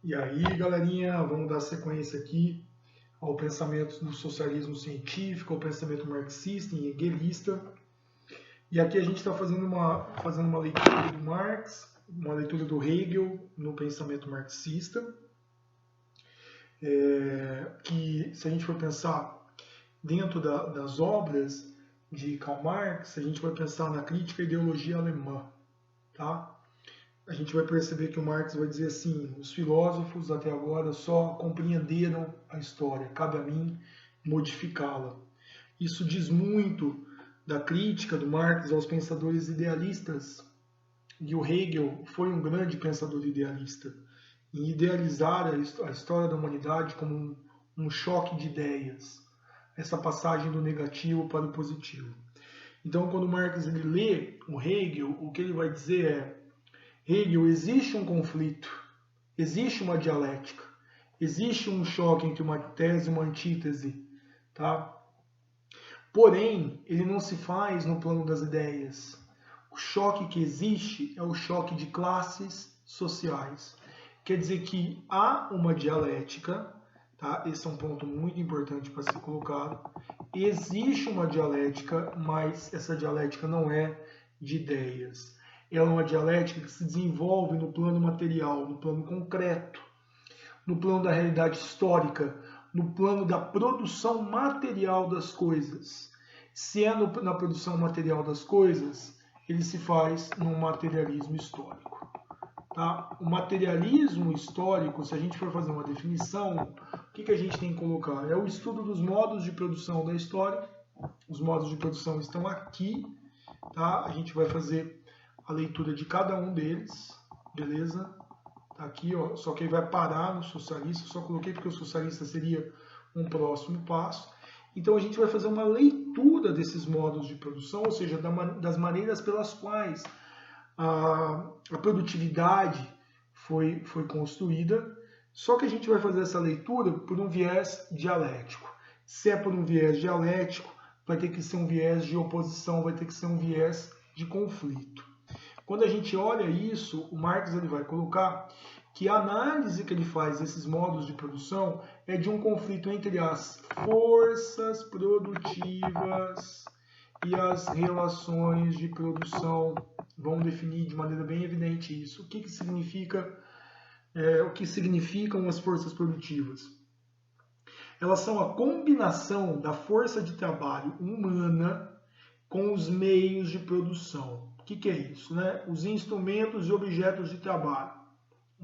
E aí, galerinha, vamos dar sequência aqui ao pensamento do socialismo científico, ao pensamento marxista e hegelista. E aqui a gente está fazendo uma leitura do Marx, uma leitura do Hegel no pensamento marxista, que se a gente for pensar dentro das obras de Karl Marx, a gente vai pensar na crítica à ideologia alemã, tá? A gente vai perceber que o Marx vai dizer assim: os filósofos até agora só compreenderam a história, cabe a mim modificá-la. Isso diz muito da crítica do Marx aos pensadores idealistas. E o Hegel foi um grande pensador idealista, em idealizar a história da humanidade como um choque de ideias, essa passagem do negativo para o positivo. Então, quando Marx ele lê o Hegel, o que ele vai dizer é: Hegel, existe um conflito, existe uma dialética, existe um choque entre uma tese e uma antítese, tá? Porém, ele não se faz no plano das ideias. O choque que existe é o choque de classes sociais. Quer dizer que há uma dialética, tá? Esse é um ponto muito importante para ser colocado. Existe uma dialética, mas essa dialética não é de ideias. Ela é uma dialética que se desenvolve no plano material, no plano concreto, no plano da realidade histórica, no plano da produção material das coisas. Se é na produção material das coisas, ele se faz num materialismo histórico. Tá? O materialismo histórico, se a gente for fazer uma definição, o que a gente tem que colocar? É o estudo dos modos de produção da história. Os modos de produção estão aqui. Tá? A gente vai fazer a leitura de cada um deles, beleza? Tá aqui, ó, só que ele vai parar no socialista, só coloquei porque o socialista seria um próximo passo. Então a gente vai fazer uma leitura desses modos de produção, ou seja, das maneiras pelas quais a produtividade foi construída, só que a gente vai fazer essa leitura por um viés dialético. Se é por um viés dialético, vai ter que ser um viés de oposição, vai ter que ser um viés de conflito. Quando a gente olha isso, o Marx ele vai colocar que a análise que ele faz desses modos de produção é de um conflito entre as forças produtivas e as relações de produção. Vão definir de maneira bem evidente isso. O que significa, o que significam as forças produtivas? Elas são a combinação da força de trabalho humana com os meios de produção. O que é isso? Né? Os instrumentos e objetos de trabalho,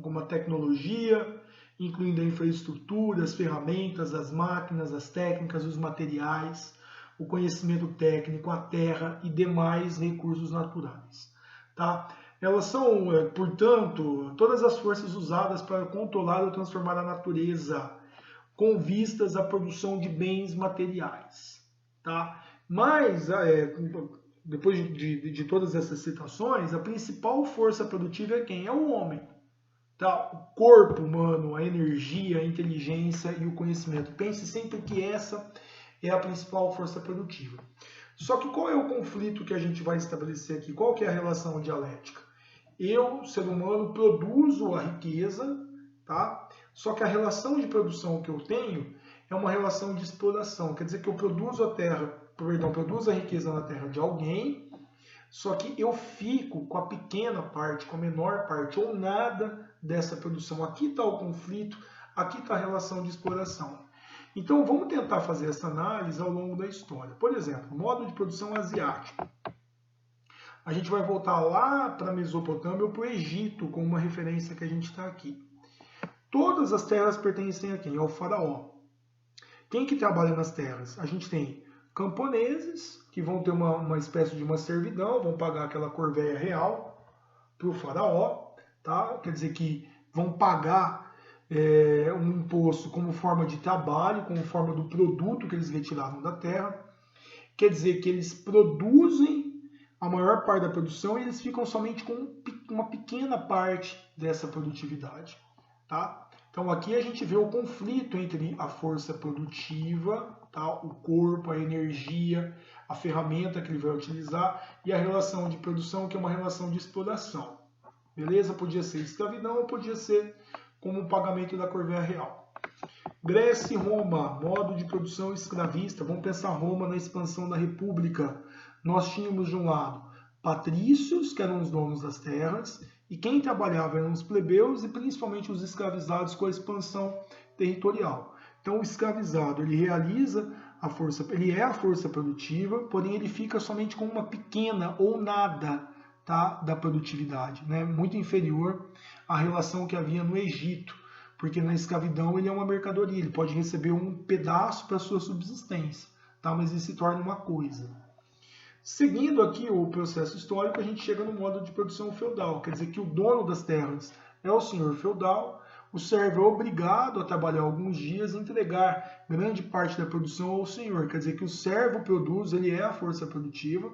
como a tecnologia, incluindo a infraestrutura, as ferramentas, as máquinas, as técnicas, os materiais, o conhecimento técnico, a terra e demais recursos naturais. Tá? Elas são, portanto, todas as forças usadas para controlar ou transformar a natureza, com vistas à produção de bens materiais. Tá? Mas, depois de todas essas citações, a principal força produtiva é quem? É o homem. Tá? O corpo humano, a energia, a inteligência e o conhecimento. Pense sempre que essa é a principal força produtiva. Só que qual é o conflito que a gente vai estabelecer aqui? Qual que é a relação dialética? Eu, ser humano, produzo a riqueza, tá? Só que a relação de produção que eu tenho é uma relação de exploração. Quer dizer que eu produzo produzo a riqueza na terra de alguém, só que eu fico com a pequena parte, com a menor parte, ou nada dessa produção. Aqui está o conflito, aqui está a relação de exploração. Então vamos tentar fazer essa análise ao longo da história. Por exemplo, modo de produção asiático. A gente vai voltar lá para a Mesopotâmia ou para o Egito, com uma referência que a gente está aqui. Todas as terras pertencem a quem? Ao faraó. Quem que trabalha nas terras? A gente tem camponeses, que vão ter uma espécie de uma servidão, vão pagar aquela corvéia real para o faraó, tá? Quer dizer que vão pagar um imposto como forma de trabalho, como forma do produto que eles retiraram da terra. Quer dizer que eles produzem a maior parte da produção e eles ficam somente com uma pequena parte dessa produtividade. Tá? Então aqui a gente vê o conflito entre a força produtiva, tá? O corpo, a energia, a ferramenta que ele vai utilizar e a relação de produção, que é uma relação de exploração. Beleza? Podia ser escravidão ou podia ser como o pagamento da corvéa real. Grécia e Roma, modo de produção escravista. Vamos pensar Roma na expansão da República. Nós tínhamos de um lado patrícios, que eram os donos das terras, e quem trabalhava eram os plebeus e principalmente os escravizados com a expansão territorial. Então o escravizado, ele realiza a força, ele é a força produtiva, porém ele fica somente com uma pequena ou nada, tá, da produtividade, né? Muito inferior à relação que havia no Egito, porque na escravidão ele é uma mercadoria, ele pode receber um pedaço para sua subsistência, tá? Mas ele se torna uma coisa. Seguindo aqui o processo histórico, a gente chega no modo de produção feudal, quer dizer que o dono das terras é o senhor feudal, o servo é obrigado a trabalhar alguns dias e entregar grande parte da produção ao senhor, quer dizer que o servo produz, ele é a força produtiva,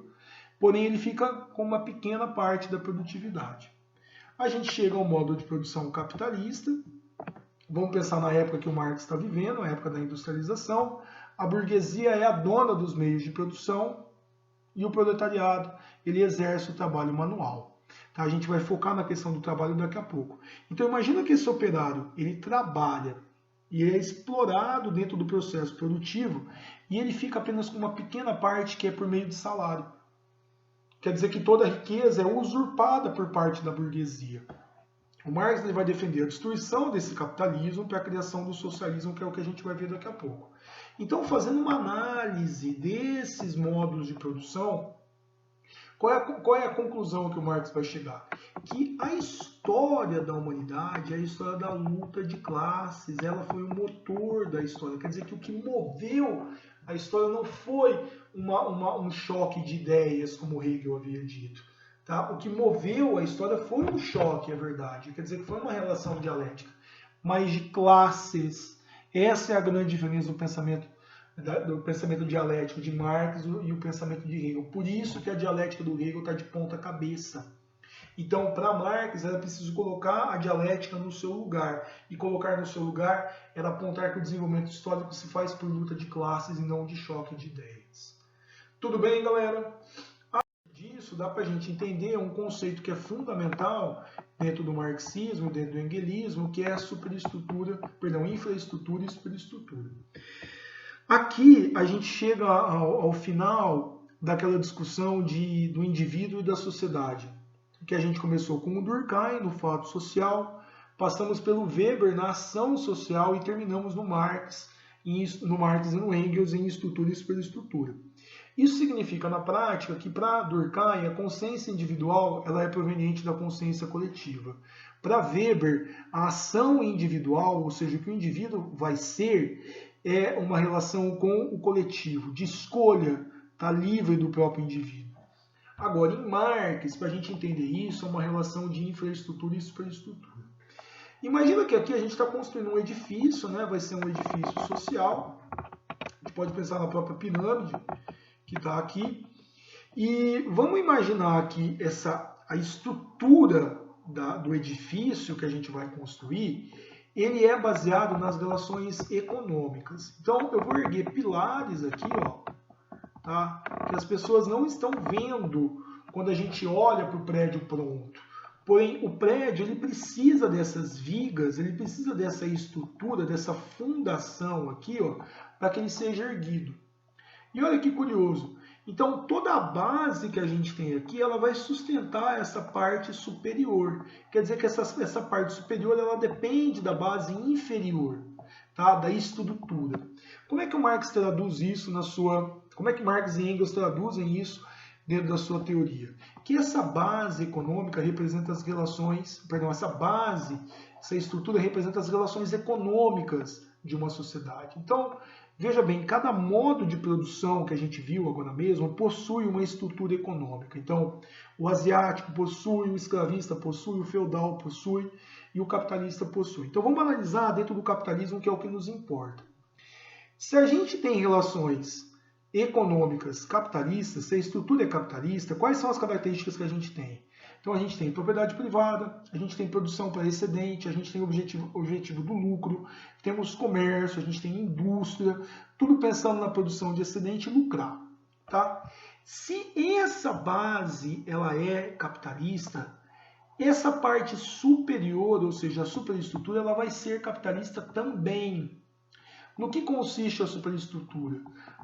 porém ele fica com uma pequena parte da produtividade. A gente chega ao modo de produção capitalista, vamos pensar na época que o Marx está vivendo, a época da industrialização, a burguesia é a dona dos meios de produção, e o proletariado, ele exerce o trabalho manual. Tá? A gente vai focar na questão do trabalho daqui a pouco. Então imagina que esse operário, ele trabalha e é explorado dentro do processo produtivo e ele fica apenas com uma pequena parte que é por meio de salário. Quer dizer que toda a riqueza é usurpada por parte da burguesia. O Marx ele vai defender a destruição desse capitalismo para a criação do socialismo, que é o que a gente vai ver daqui a pouco. Então, fazendo uma análise desses modos de produção, qual é a conclusão que o Marx vai chegar? Que a história da humanidade é a história da luta de classes, ela foi o motor da história. Quer dizer que o que moveu a história não foi um choque de ideias, como Hegel havia dito. Tá? O que moveu a história foi um choque, é verdade. Quer dizer que foi uma relação dialética, mas de classes. Essa é a grande diferença do pensamento dialético de Marx e o pensamento de Hegel. Por isso que a dialética do Hegel está de ponta cabeça. Então, para Marx, era preciso colocar a dialética no seu lugar. E colocar no seu lugar era apontar que o desenvolvimento histórico se faz por luta de classes e não de choque de ideias. Tudo bem, galera? Disso dá para a gente entender um conceito que é fundamental dentro do marxismo, dentro do engelismo, que é a infraestrutura e superestrutura. Aqui a gente chega ao final daquela discussão do indivíduo e da sociedade, que a gente começou com o Durkheim no fato social, passamos pelo Weber na ação social e terminamos no Marx e no Engels em estrutura e superestrutura. Isso significa, na prática, que para Durkheim a consciência individual ela é proveniente da consciência coletiva. Para Weber, a ação individual, ou seja, o que o indivíduo vai ser, é uma relação com o coletivo, de escolha, está livre do próprio indivíduo. Agora, em Marx, para a gente entender isso, é uma relação de infraestrutura e superestrutura. Imagina que aqui a gente está construindo um edifício, né? Vai ser um edifício social, a gente pode pensar na própria pirâmide, que está aqui. E vamos imaginar que a estrutura do edifício que a gente vai construir, ele é baseado nas relações econômicas. Então, eu vou erguer pilares aqui, ó, tá? Que as pessoas não estão vendo quando a gente olha para o prédio pronto. Porém, o prédio ele precisa dessas vigas, ele precisa dessa estrutura, dessa fundação aqui, ó, para que ele seja erguido. E olha que curioso, então toda a base que a gente tem aqui, ela vai sustentar essa parte superior. Quer dizer que essa parte superior, ela depende da base inferior, tá? Da estrutura. Como é que o Marx traduz isso como é que Marx e Engels traduzem isso dentro da sua teoria? Que essa base econômica representa as relações, essa estrutura representa as relações econômicas de uma sociedade. Então, veja bem, cada modo de produção que a gente viu agora mesmo possui uma estrutura econômica. Então, o asiático possui, o escravista possui, o feudal possui e o capitalista possui. Então, vamos analisar dentro do capitalismo, que é o que nos importa. Se a gente tem relações econômicas capitalistas, se a estrutura é capitalista, quais são as características que a gente tem? Então a gente tem propriedade privada, a gente tem produção para excedente, a gente tem objetivo do lucro, temos comércio, a gente tem indústria, tudo pensando na produção de excedente e lucrar. Tá? Se essa base ela é capitalista, Essa parte superior, ou seja, a superestrutura, ela vai ser capitalista também. No que consiste a superestrutura?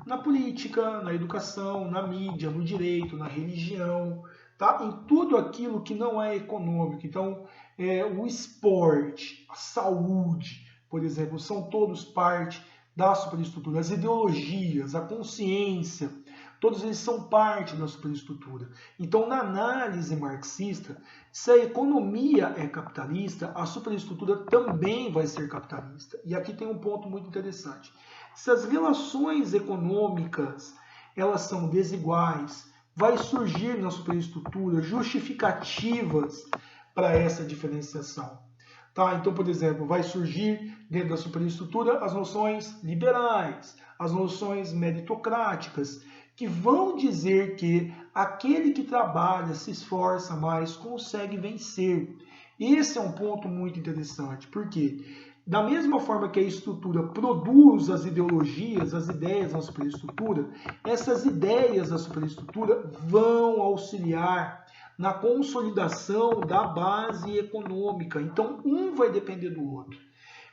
Na política, na educação, na mídia, no direito, na religião, tá? Em tudo aquilo que não é econômico. Então, o esporte, a saúde, por exemplo, são todos parte da superestrutura. As ideologias, a consciência, todos eles são parte da superestrutura. Então, na análise marxista, se a economia é capitalista, a superestrutura também vai ser capitalista. E aqui tem um ponto muito interessante. Se as relações econômicas elas são desiguais, vai surgir na superestrutura justificativas para essa diferenciação. Tá? Então, por exemplo, vai surgir dentro da superestrutura as noções liberais, as noções meritocráticas, que vão dizer que aquele que trabalha, se esforça mais, consegue vencer. Esse é um ponto muito interessante, porque da mesma forma que a estrutura produz as ideologias, as ideias na superestrutura, essas ideias da superestrutura vão auxiliar na consolidação da base econômica. Então, um vai depender do outro.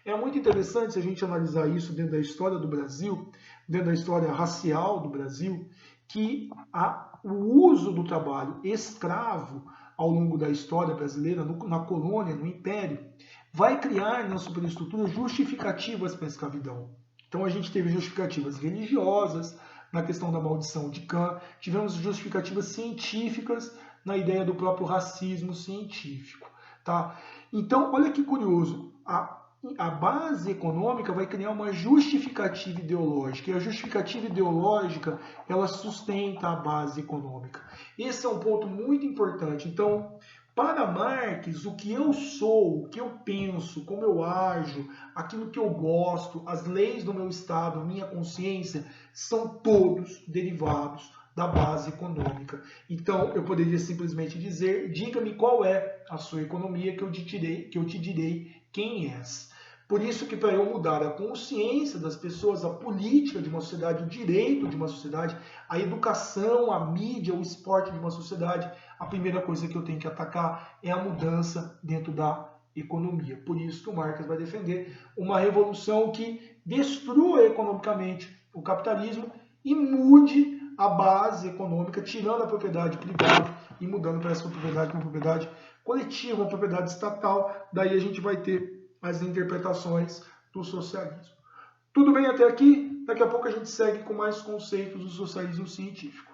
É muito interessante se a gente analisar isso dentro da história do Brasil, dentro da história racial do Brasil, que o uso do trabalho escravo ao longo da história brasileira, na colônia, no império, vai criar na superestrutura justificativas para a escravidão. Então a gente teve justificativas religiosas, na questão da maldição de Cã, tivemos justificativas científicas na ideia do próprio racismo científico. Tá? Então, olha que curioso, a base econômica vai criar uma justificativa ideológica, e a justificativa ideológica ela sustenta a base econômica. Esse é um ponto muito importante. Então, para Marx, o que eu sou, o que eu penso, como eu ajo, aquilo que eu gosto, as leis do meu Estado, minha consciência, são todos derivados da base econômica. Então, eu poderia simplesmente dizer, diga-me qual é a sua economia que eu te direi quem és. Por isso que para eu mudar a consciência das pessoas, a política de uma sociedade, o direito de uma sociedade, a educação, a mídia, o esporte de uma sociedade, a primeira coisa que eu tenho que atacar é a mudança dentro da economia. Por isso que o Marx vai defender uma revolução que destrua economicamente o capitalismo e mude a base econômica, tirando a propriedade privada e mudando para essa propriedade, uma propriedade coletiva, uma propriedade estatal. Daí a gente vai ter as interpretações do socialismo. Tudo bem até aqui? Daqui a pouco a gente segue com mais conceitos do socialismo científico.